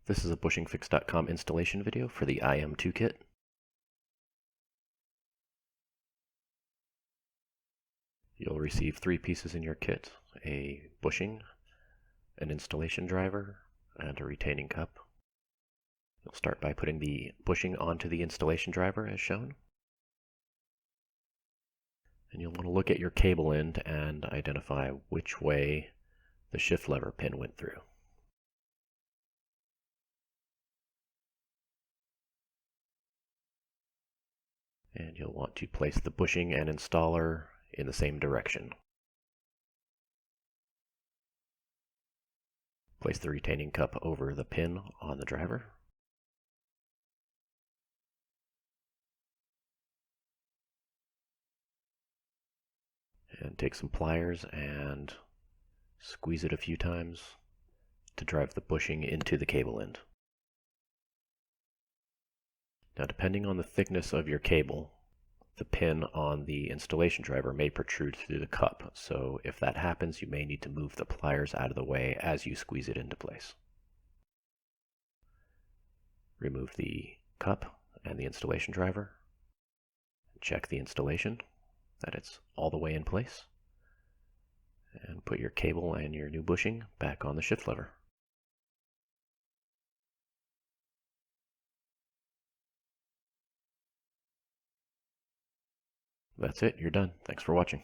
This is a bushingfix.com installation video for the IM2 kit. You'll receive 3 pieces in your kit: a bushing, an installation driver, and a retaining cup. You'll start by putting the bushing onto the installation driver as shown. And you'll want to look at your cable end and identify which way the shift lever pin went through. And you'll want to place the bushing and installer in the same direction. Place the retaining cup over the pin on the driver. And take some pliers and squeeze it a few times to drive the bushing into the cable end. Now, depending on the thickness of your cable, the pin on the installation driver may protrude through the cup, so if that happens, you may need to move the pliers out of the way as you squeeze it into place. Remove the cup and the installation driver. Check the installation, that it's all the way in place. And put your cable and your new bushing back on the shift lever. That's it, you're done. Thanks for watching.